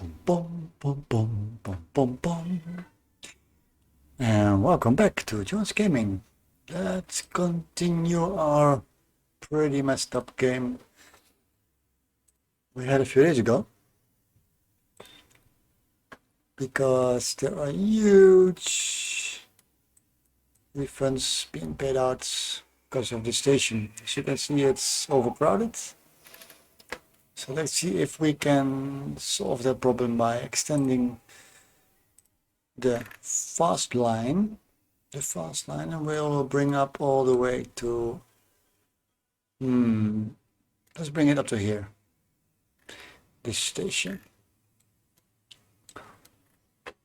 Boom, boom, boom, boom, boom, boom. And welcome back to Johan's Gaming. Let's continue our pretty messed up game we had a few days ago. Because there are huge refunds being paid out because of the station. As you can see, it's overcrowded. So let's see if we can solve that problem by extending the fast line, and we'll bring up all the way to, let's bring it up to here, this station.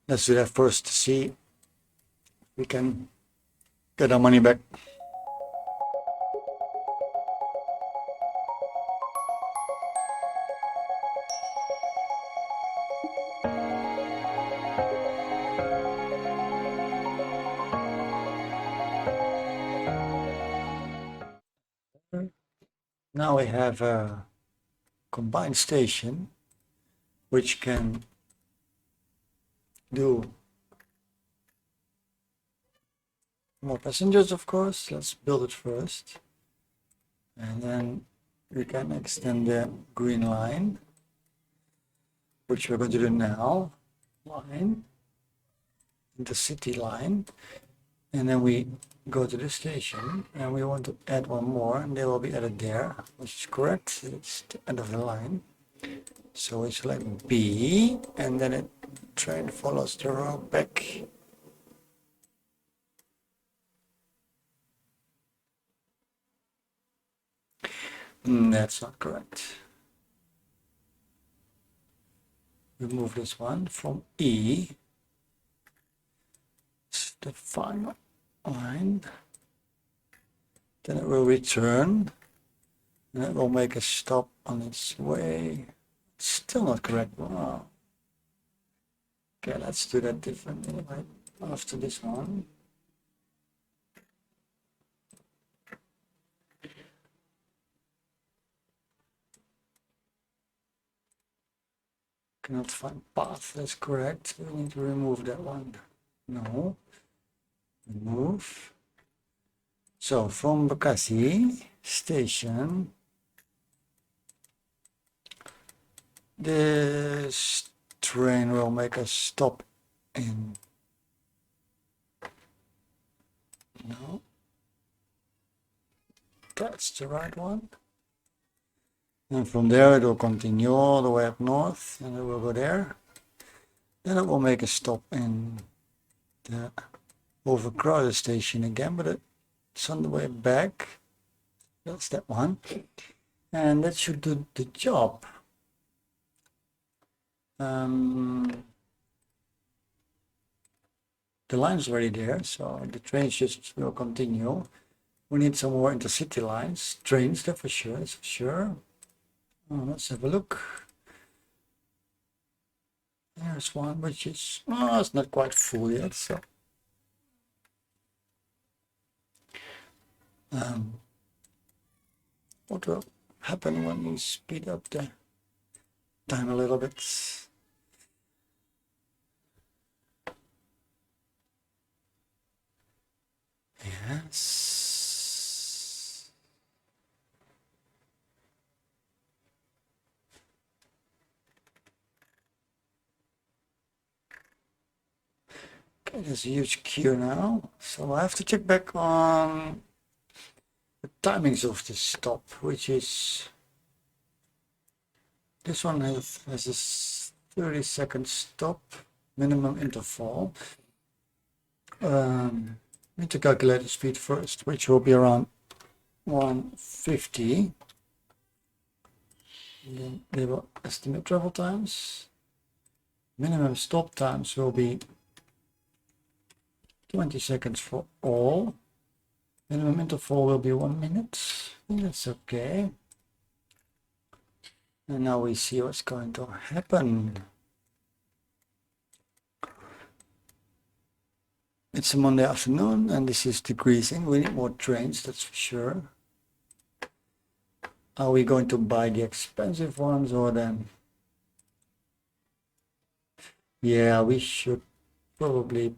Let's do that first to see if we can get our money back. Now we have a combined station which can do more passengers, of course. Let's build it first, and then we can extend the green line, which we're going to do now. Line, the city line, and then we go to the station and we want to add one more, and they will be added there, which is correct. It's the end of the line. So we select B, and then it train follows the road back. That's not correct. Remove this one from E. It's the final line. Then it will return, and it will make a stop on its way. It's still not correct. Wow. Okay, let's do that differently, right after this one. Cannot find path, that's correct. We need to remove that one. No. Remove. So from Bekasi station, this train will make a stop in. No. That's the right one. And from there it will continue all the way up north, and it will go there. Then it will make a stop in the overcrowded station again, but it's on the way back. That's that one. And that should do the job. The line's already there, so the trains just will continue. We need some more intercity lines, trains there for sure, that's for sure. Oh, let's have a look. There's one which is, it's not quite full yet, so. What will happen when we speed up the time a little bit? Yes. Okay, there's a huge queue now, so I have to check back on the timings of the stop, which is this one has a 30-second stop minimum interval. Need to calculate the speed first, which will be around 150. And then they will estimate travel times. Minimum stop times will be 20 seconds for all. Minimum interval will be 1 minute. That's okay. And now we see what's going to happen. It's a Monday afternoon, and this is decreasing. We need more trains, that's for sure. Are we going to buy the expensive ones or then Yeah, we should probably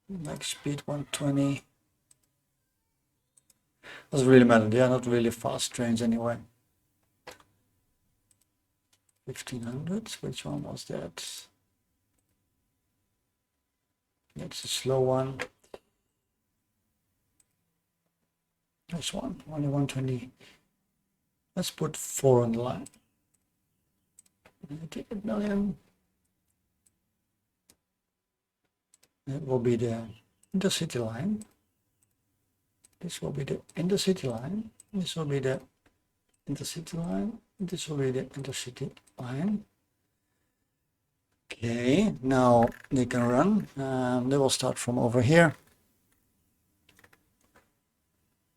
max speed 120. Doesn't really matter. They are not really fast trains anyway. 1500. Which one was that? That's a slow one. This one, only 120. Let's put 4 on the line. 98 million. That will be the intercity line. This will be the intercity line. This will be the intercity line. This will be the intercity line. Okay, now they can run. They will start from over here.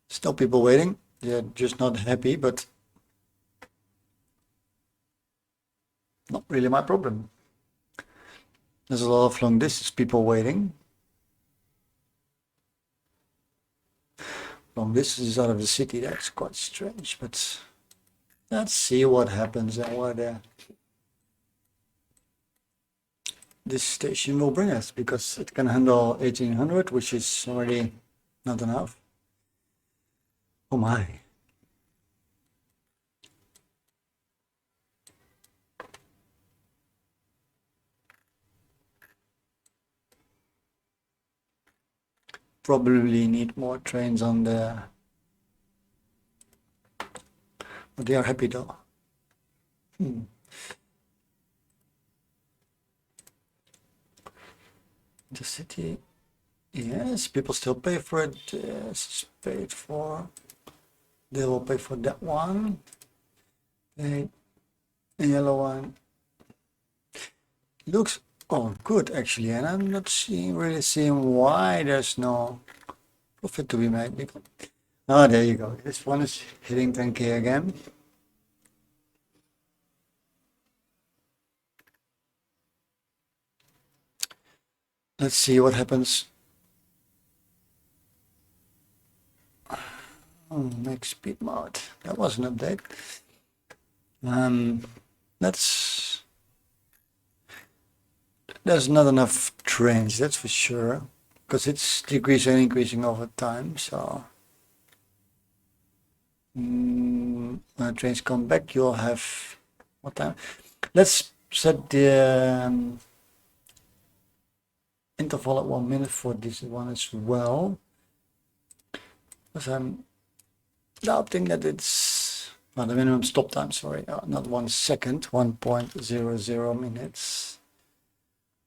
Still people waiting. They're just not happy, but not really my problem. There's a lot of long distance people waiting. Long distance is out of the city. That's quite strange, but let's see what happens and what this station will bring us, because it can handle 1800, which is already not enough. Oh my. Probably need more trains on the... But they are happy though. The city, yes, people still pay for it. Yes, it's paid for. They will pay for that one. The yellow one looks good actually, and I'm not really seeing why there's no profit to be made. Because, oh, there you go. This one is hitting 10K again. Let's see what happens. Oh, max speed mode. That was an update. There's not enough trains, that's for sure, because it's decreasing and increasing over time. So when trains come back, you'll have what time? Let's set the interval at 1 minute for this one as well, because I'm doubting that it's the minimum stop time. Sorry, not 1 second, 1.00 minutes.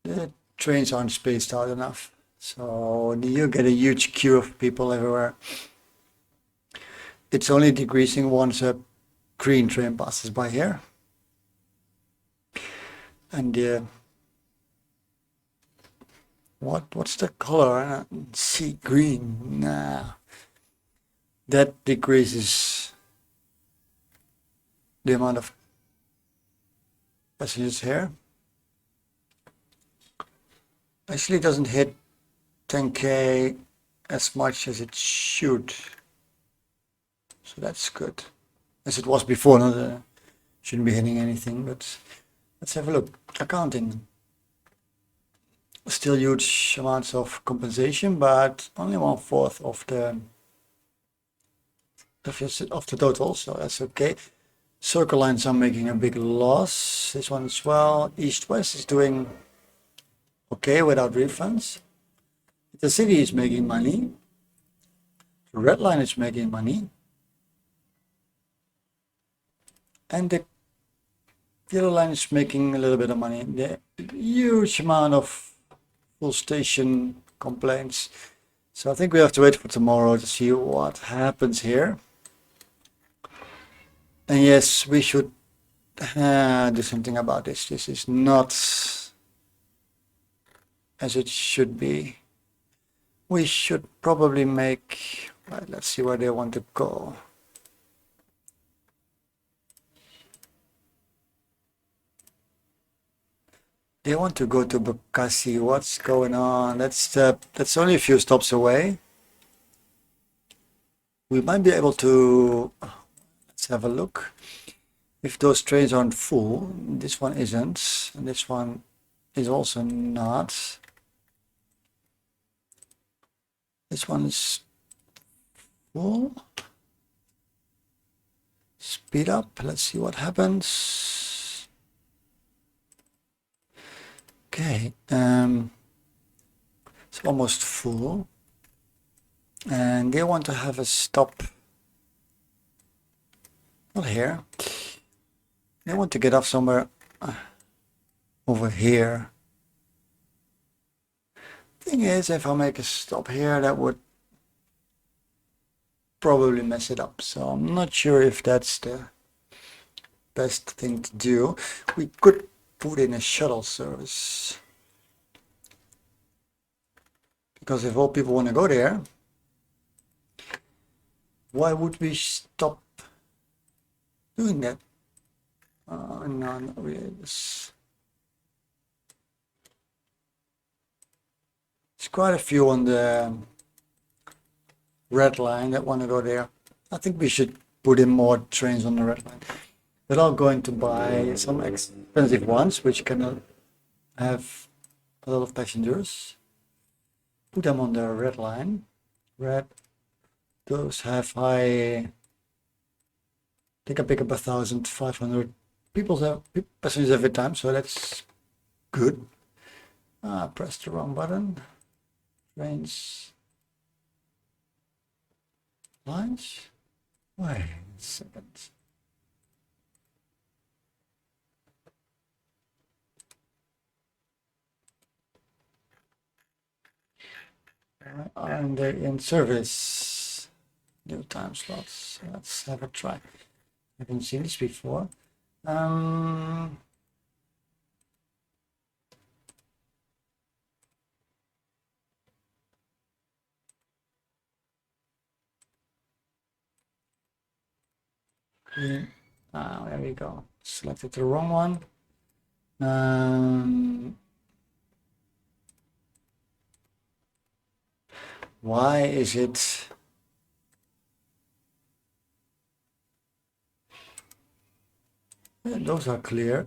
The trains aren't spaced out enough, so you get a huge queue of people everywhere. It's only decreasing once a green train passes by here. And what's the color? Sea green. Nah. That decreases the amount of passengers here. Actually, it doesn't hit 10K as much as it should. So that's good. As it was before, shouldn't be hitting anything, but let's have a look. Accounting. Still huge amounts of compensation, but only 1/4 of the total, so that's okay. Circle lines are making a big loss. This one as well. East-West is doing okay without refunds. The city is making money. The red line is making money. And the yellow line is making a little bit of money. The huge amount of full station complaints. So I think we have to wait for tomorrow to see what happens here. And yes, we should do something about this. This is not as it should be. We should probably make, right, let's see where they want to go. They want to go to Bekasi. What's going on? That's only a few stops away. We might be able to, let's have a look. if those trains aren't full, this one isn't, and this one is also not. This one is full. Speed up, let's see what happens. Okay, it's almost full. And they want to have a stop. Not here. They want to get off somewhere over here. Thing is, if I make a stop here, that would probably mess it up. So I'm not sure if that's the best thing to do. We could put in a shuttle service. Because if all people want to go there, why would we stop doing that? No, not really. There's quite a few on the red line that want to go there. I think we should put in more trains on the red line. They're all going to buy some expensive ones, which cannot have a lot of passengers. Put them on the red line. Red. Those have high. They can pick up 1,500 passengers every time, so that's good. I pressed the wrong button. Trains. Lines. Wait a second. And they're in service. New time slots. Let's have a try. I haven't seen this before. There we go. Selected the wrong one. Why is it? Yeah, those are clear.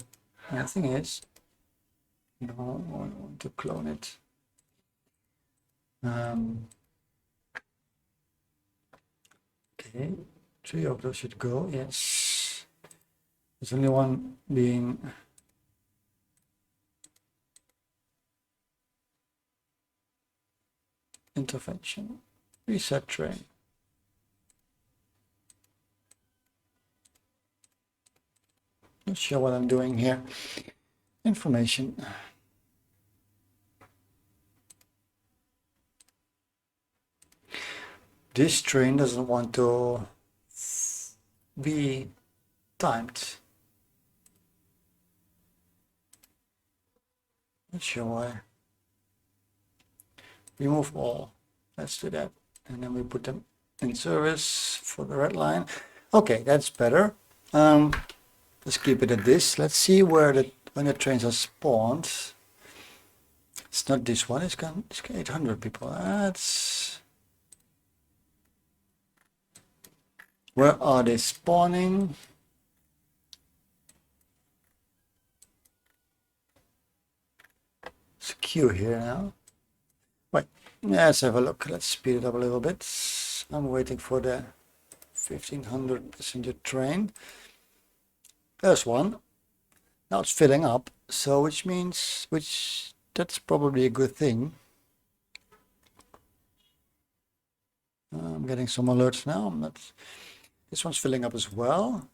And the thing is, no, I want to clone it. Okay, 3 of those should go. Yes, there's only one being. Intervention. Reset train. Not sure what I'm doing here. Information. This train doesn't want to be timed. Not sure why. Remove all. Let's do that. And then we put them in service for the red line. Okay, that's better. Let's keep it at this. Let's see where when the trains are spawned. It's not this one. It's got 800 people. That's where are they spawning? It's a queue here now. Wait, let's have a look. Let's speed it up a little bit. I'm waiting for the 1500 passenger train. There's one. Now it's filling up, so which means that's probably a good thing. I'm getting some alerts now. This one's filling up as well,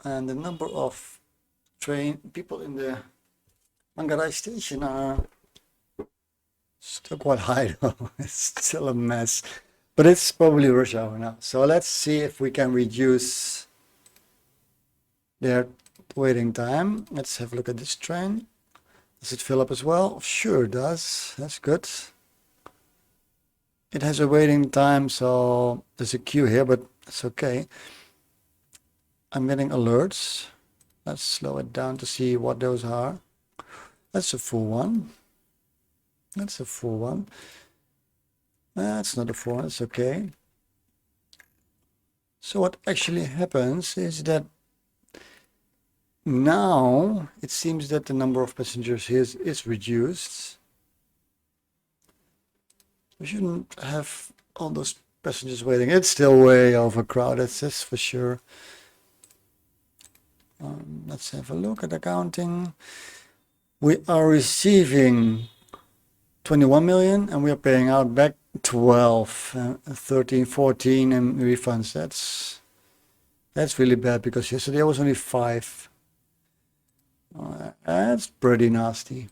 and the number of people in the Mangarai station are still quite high though. It's still a mess, but it's probably rush hour now. So let's see if we can reduce their waiting time. Let's have a look at this train. Does it fill up as well? Sure it does. That's good. It has a waiting time, so there's a queue here, but it's okay. I'm getting alerts. Let's slow it down to see what those are. That's a full one. That's a full one. That's not a full one. It's okay. So what actually happens is that Now it seems that the number of passengers here is reduced. We shouldn't have all those passengers waiting. It's still way overcrowded, that's for sure. Let's have a look at accounting. We are receiving 21 million and we are paying out back 12, 13, 14 and refunds. That's really bad because yesterday was only 5. That's pretty nasty.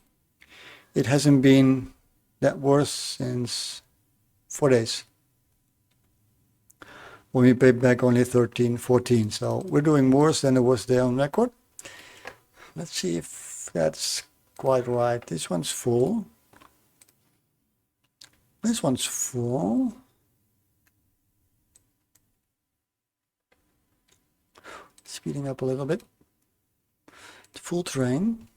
It hasn't been that worse since 4 days. When we paid back only 13, 14. So we're doing worse than it was there on record. Let's see if that's quite right. This one's full. This one's full. Speeding up a little bit. The full train.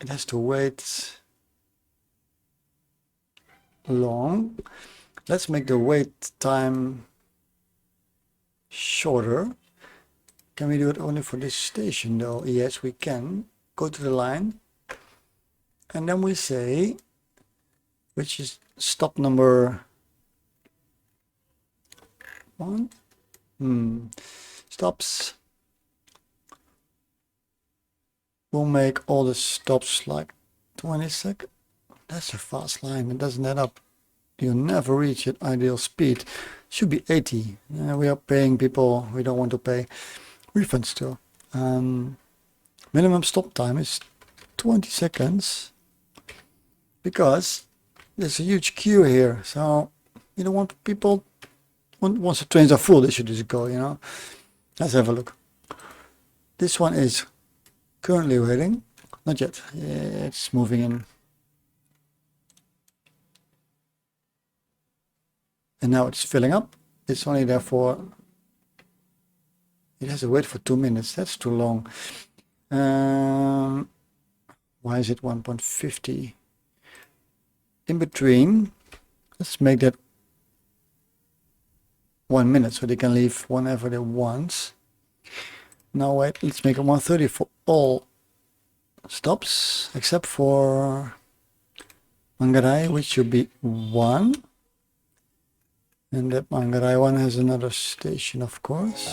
It has to wait long. Let's make the wait time shorter. Can we do it only for this station though? Yes, we can. Go to the line. And then we say, which is stop number 1. Stops. We'll make all the stops like 20 seconds. That's a fast line. It doesn't add up. You'll never reach at ideal speed. Should be 80. We are paying people we don't want to pay refunds to. Minimum stop time is 20 seconds because there's a huge queue here. So you don't want people, once the trains are full, they should just go, you know. Let's have a look. This one is currently waiting. Not yet. It's moving in. And now it's filling up. It's only there for, it has to wait for 2 minutes. That's too long. Why is it 1.50? In between, let's make that 1 minute so they can leave whenever they want. Now wait, let's make it 1:30 for all stops except for Manggarai, which should be 1. And that Manggarai one has another station, of course.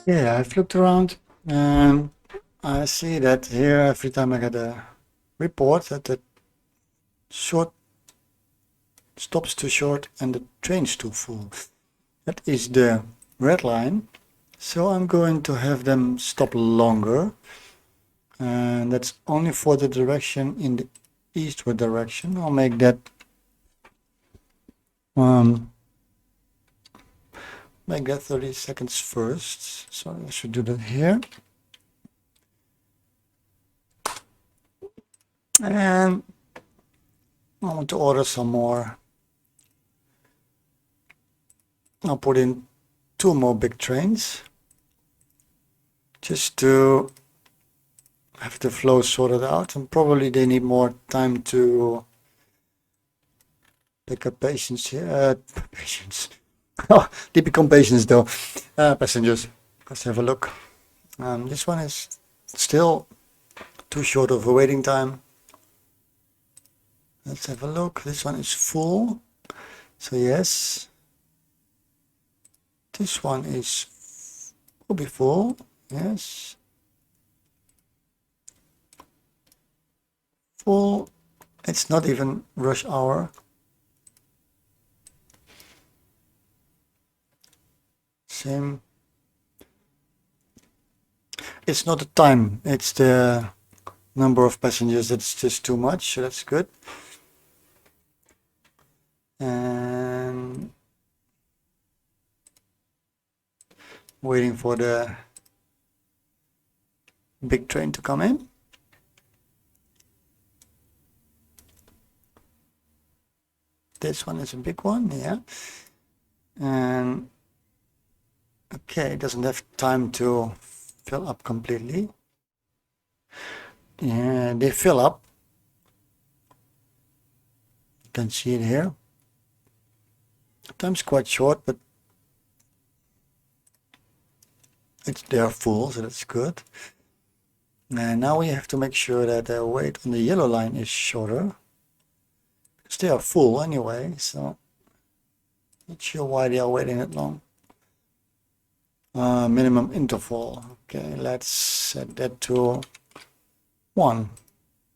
Yeah, I've looked around and I see that here every time I get a report that the short stops too short and the train's too full. That is the red line. So I'm going to have them stop longer. And that's only for the direction in the eastward direction. I'll make that make that 30 seconds first. So I should do that here. And I want to order some more. I'll put in 2 more big trains just to have the flow sorted out, and probably they need more time to pick up patients here. Patients. Oh, they become patients though. Passengers. Let's have a look. This one is still too short of a waiting time. Let's have a look. This one is full. So yes. This one will be full. Yes. Full. It's not even rush hour. Same. It's not the time, it's the number of passengers that's just too much, so that's good. And waiting for the big train to come in. This one is a big one, yeah. And okay, it doesn't have time to fill up completely. Yeah, they fill up. You can see it here. Time's quite short, but they are full, so that's good. And now we have to make sure that the wait on the yellow line is shorter, because they are full anyway, so not sure why they are waiting that long. Minimum interval. Okay, let's set that to 1.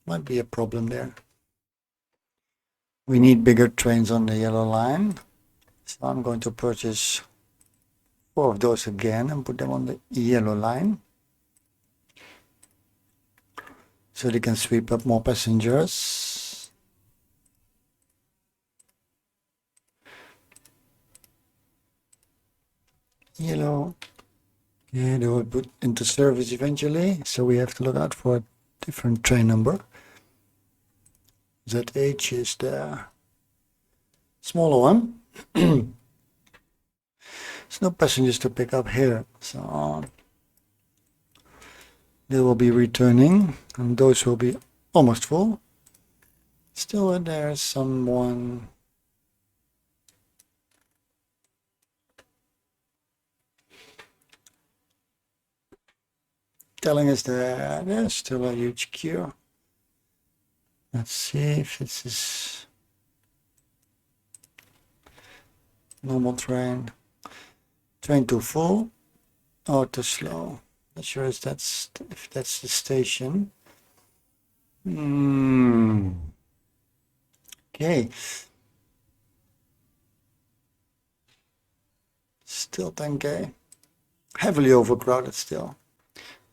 Might be a problem there. We need bigger trains on the yellow line, so I'm going to purchase 4 of those again and put them on the yellow line, so they can sweep up more passengers. Yellow. Yeah, they will put into service eventually, so we have to look out for a different train number. ZH is the smaller one. There's no passengers to pick up here, so they will be returning, and those will be almost full. Still, there's someone. Telling us that there's still a huge queue. Let's see if this is normal train. Train too full or too slow. Not sure if that's the station. Okay. Still 10K. Heavily overcrowded still.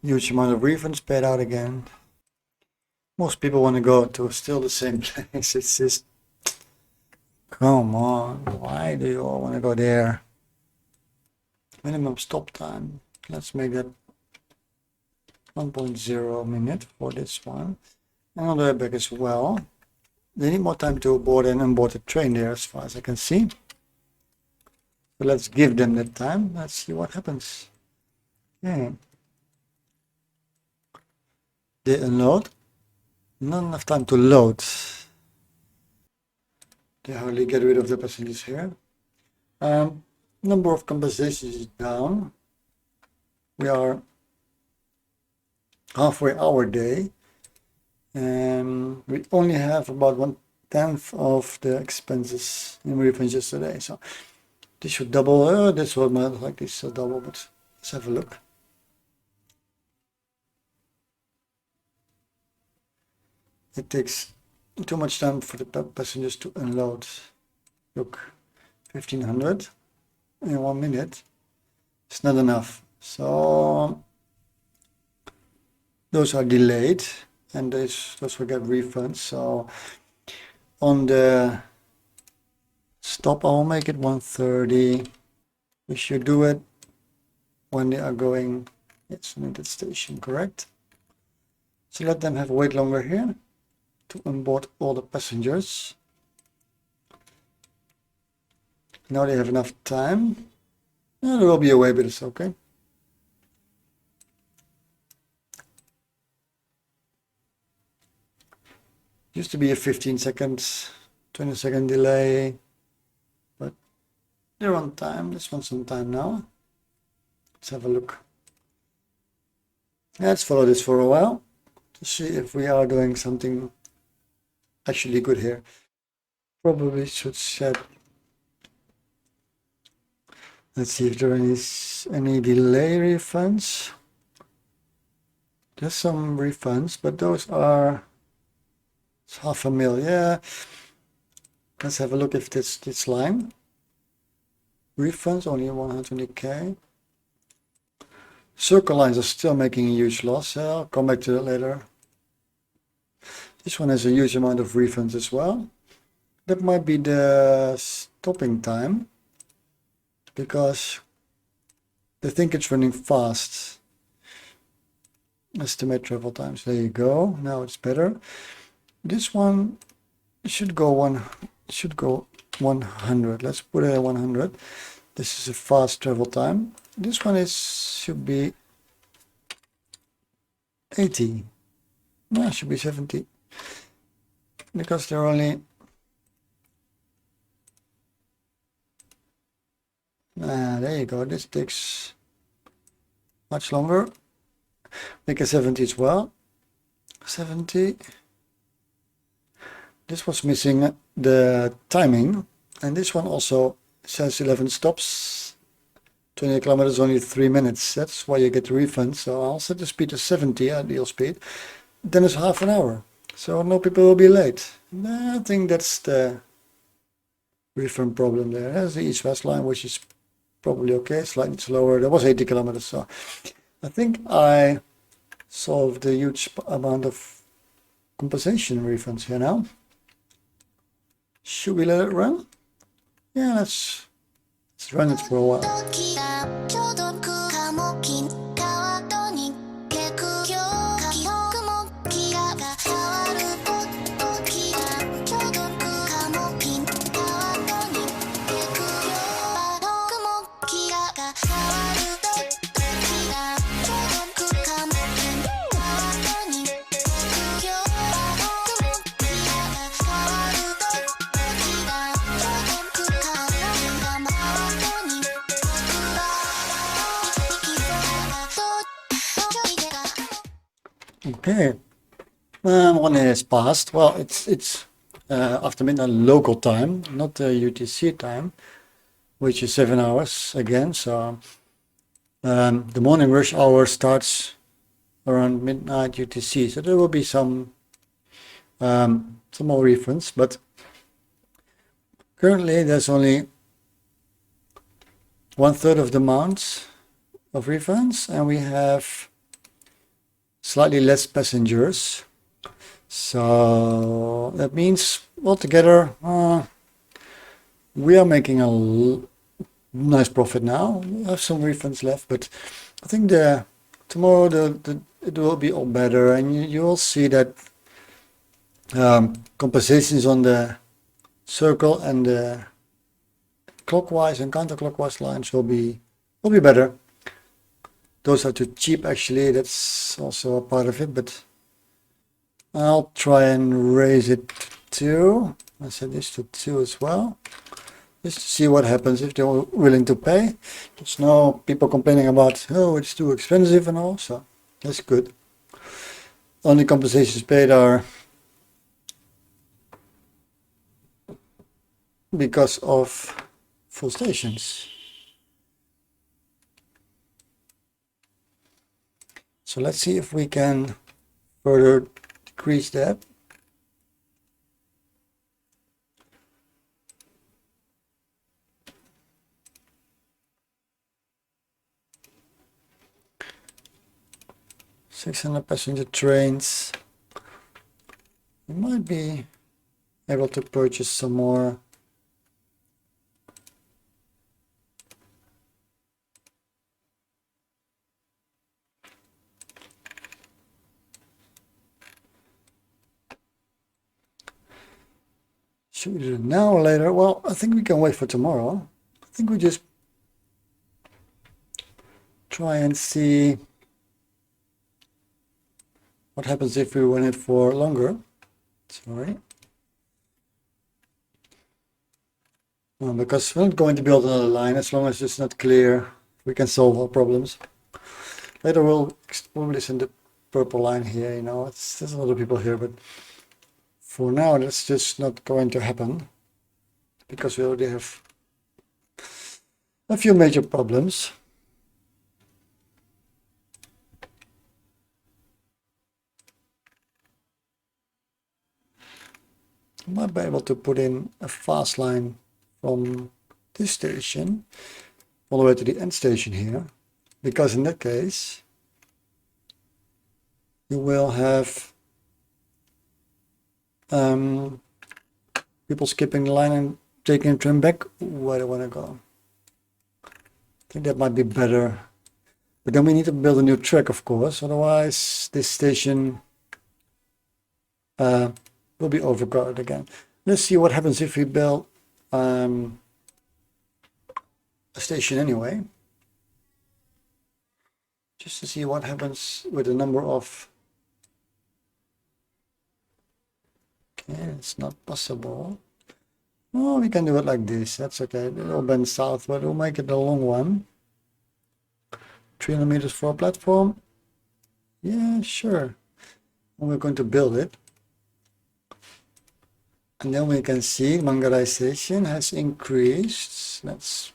Huge amount of refunds paid out again. Most people want to go to still the same place. It's just, come on, why do you all want to go there? Minimum stop time. Let's make that 1.0 minute for this one. And on the way back as well. They need more time to board and unboard the train there, as far as I can see. So let's give them that time. Let's see what happens. Okay. They unload. Not enough time to load. They hardly get rid of the passengers here. Number of conversations is down. We are halfway our day, and we only have about 1/10 of the expenses in refunds yesterday. So this should double. This will not like this will double, but let's have a look. It takes too much time for the passengers to unload. Look, 1500 in 1 minute. It's not enough. So those are delayed, and those will get refunds. So on the stop, I will make it 1:30. We should do it when they are going. It's an that station, correct? So let them have wait longer here. to onboard all the passengers. Now they have enough time. There will be a way, but it's okay. Used to be a 15 seconds, 20-second delay, but they're on time. This one's on time now. Let's have a look. Let's follow this for a while to see if we are doing something actually good here. Probably should set. Let's see if there is any delay refunds. There's some refunds, but those are it's $500,000. Yeah. Let's have a look if this line. Refunds only 120K. Circle lines are still making a huge loss. I'll come back to that later. This one has a huge amount of refunds as well. That might be the stopping time, because they think it's running fast. Estimate travel times. There you go. Now it's better. This one should go 100. Let's put it at 100. This is a fast travel time. This one should be 80. No, it should be 70. Because they're only there you go. This takes much longer. Make a 70 as well. 70. This was missing the timing, and this one also says 11 stops. 20 kilometers, only 3 minutes. That's why you get the refund. So I'll set the speed to 70, ideal speed. Then it's half an hour. So no people will be late. I think that's the refund problem there. There's the east-west line, which is probably okay, slightly slower. There was 80 kilometers, so I think I solved a huge amount of compensation refunds here now. Should we let it run? Yeah, let's run it for a while. Okay, 1 is past. Well, it's after midnight local time, not the UTC time, which is 7 hours again. So the morning rush hour starts around midnight UTC. So there will be some more refunds, but currently there's only 1/3 of the amount of refunds, and we have slightly less passengers. So that means altogether we are making a nice profit now. We have some refunds left, but I think tomorrow it will be all better, and you will see that compensations on the circle and the clockwise and counterclockwise lines will be better. Those are too cheap, actually. That's also a part of it, but I'll try and raise it to 2. I set this to 2 as well, just to see what happens if they're willing to pay. There's no people complaining about, oh, it's too expensive and all, so that's good. Only compensations paid are because of full stations. So let's see if we can further decrease that. "600 passenger trains." We might be able to purchase some more. Should we do it now or later? Well, I think we can wait for tomorrow. I think we just try and see what happens if we run it for longer. Sorry. Because we're not going to build another line as long as it's not clear. We can solve our problems. Later we'll probably send the purple line here, you know, there's a lot of people here, but for now that's just not going to happen because we already have a few major problems. I might be able to put in a fast line from this station all the way to the end station here, because in that case you will have people skipping the line and taking a train back where they want to go. I think that might be better, but then we need to build a new track, of course, otherwise this station will be overcrowded again. Let's see what happens if we build a station anyway, just to see what happens with the number of. Okay, it's not possible. Oh, we can do it like this. That's okay. It'll bend south, but we'll make it a long one. 300 meters for a platform. Yeah, sure. And we're going to build it. And then we can see mangarization has increased. Let's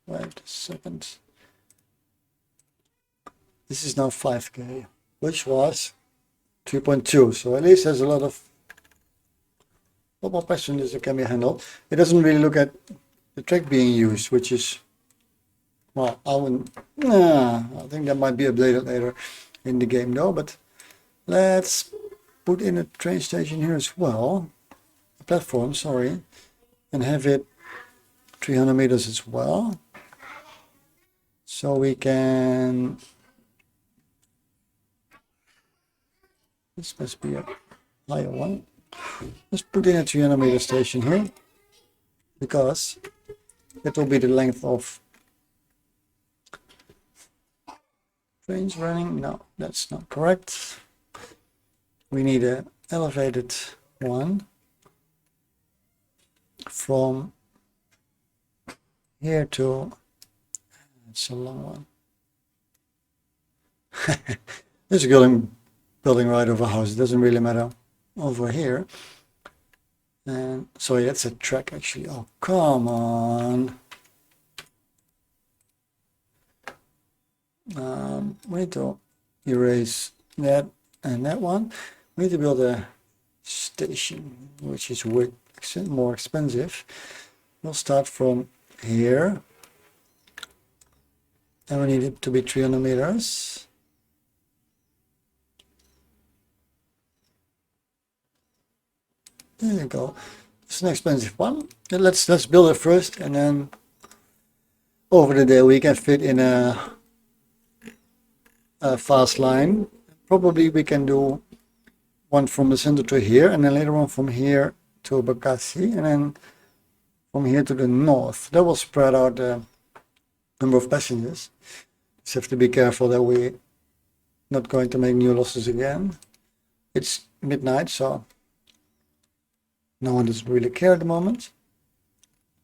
wait a second. This is now 5K, which was 3.2. So at least there's a lot more passengers that can be handled. It doesn't really look at the track being used, which is, well, I think that might be updated later in the game though, but let's put in a train station here as well, a platform, sorry, and have it 300 meters as well. So we can, this must be a higher one. Let's put in a 300 meter station here, because it will be the length of trains running. No, that's not correct. We need an elevated one from here to, it's a long one. This is building right over a house, it doesn't really matter over here. And sorry, that's a track actually. Oh, come on. We need to erase that and that one. We need to build a station, which is more expensive. We'll start from here, and we need it to be 300 meters. There you go. It's an expensive one. Let's build it first, and then over the day we can fit in a fast line. Probably we can do one from the center to here, and then later on from here to Bakassi, and then from here to the north. That will spread out the number of passengers. Just have to be careful that we're not going to make new losses again. It's midnight, so no one doesn't really care at the moment.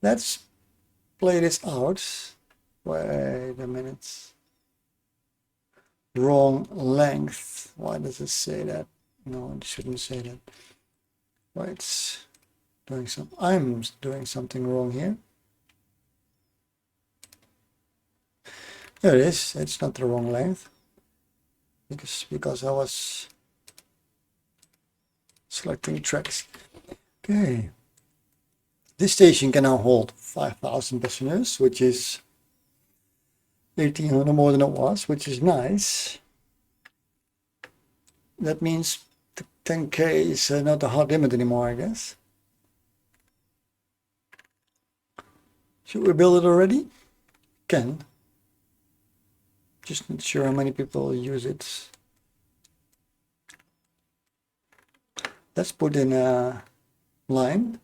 Let's play this out. Wait a minute. Wrong length. Why does it say that? No, it shouldn't say that. Wait, I'm doing something wrong here. There it is. It's not the wrong length. Because I was selecting tracks. Okay. This station can now hold 5,000 passengers, which is 1,800 more than it was, which is nice. That means the 10K is not a hard limit anymore, I guess. Should we build it already? Can. Just not sure how many people use it. Let's put in a line.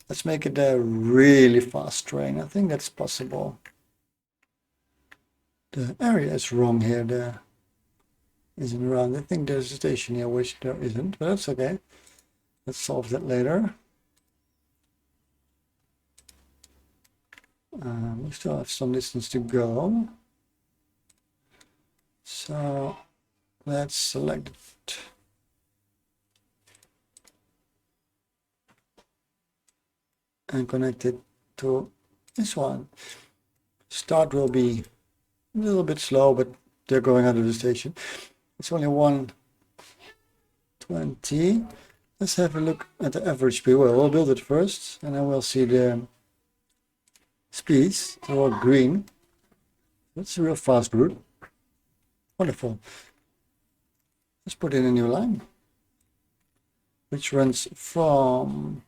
Let's make it a really fast train. I think that's possible. The area is wrong here. The isn't around. I think there's a station here, which there isn't, but that's okay. Let's solve that later. We still have some distance to go. So let's select it. And connect it to this one. Start will be a little bit slow, but they're going out of the station. It's only 120. Let's have a look at the average speed. Well, we'll build it first, and then we'll see the speeds. They're all green. That's a real fast route. Wonderful. Let's put in a new line, which runs from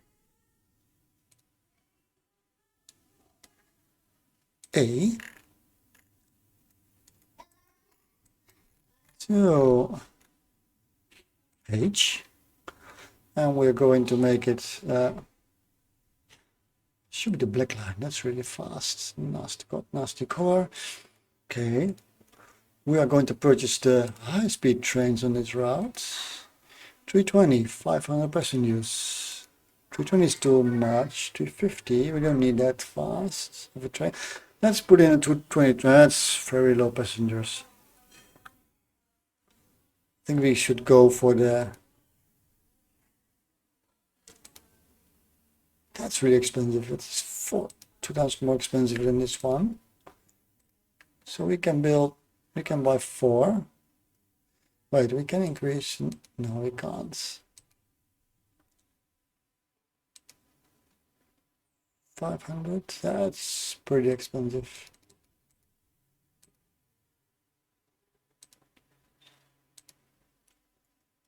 A to H, and we're going to make it should be the black line. That's really fast. Nasty color. Okay, we are going to purchase the high-speed trains on this route. 320, 500 passengers. 320 is too much. 350, we don't need that fast of a train. Let's put in a 220. That's very low passengers. I think we should go for the... That's really expensive. It's 2 times more expensive than this one. So we can buy 4. Wait, we can increase... No, we can't. 500, that's pretty expensive.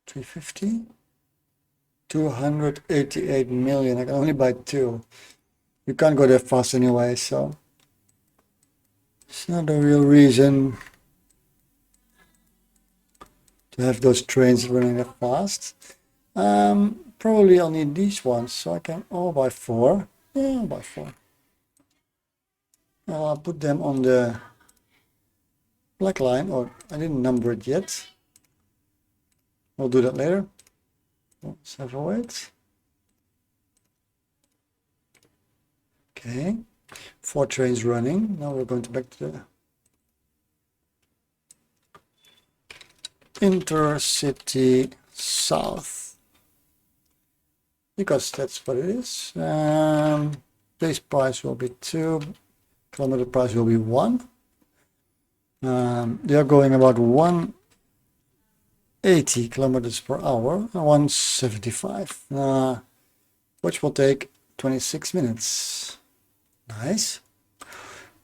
$350, 288 million. I can only buy 2. You can't go that fast anyway, so it's not a real reason to have those trains running that fast. Probably I'll need these ones, so I can buy 4. Yeah, I'll buy 4. I'll put them on the black line, or I didn't number it yet. We'll do that later. Let's have a wait. Okay, 4 trains running. Now we're going to back to the Intercity South, because that's what it is. Base price will be 2, kilometer price will be 1. They are going about 180 kilometers per hour, 175, which will take 26 minutes. Nice.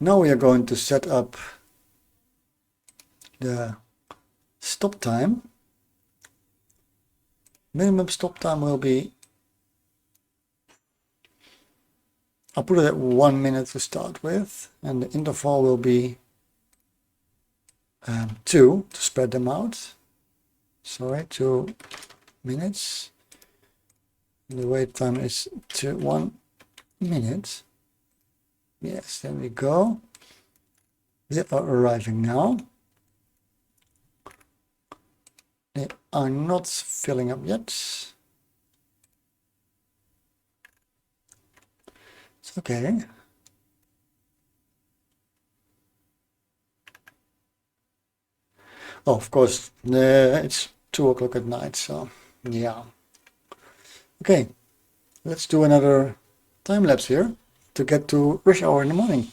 Now we are going to set up the stop time. Minimum stop time will be, I'll put it at 1 minute to start with, and the interval will be 2 to spread them out. Sorry, 2 minutes. And the wait time is 1 minute. Yes, there we go. They are arriving now. They are not filling up yet. It's okay. Oh, of course, it's 2 o'clock at night, so yeah. Okay, let's do another time lapse here to get to rush hour in the morning.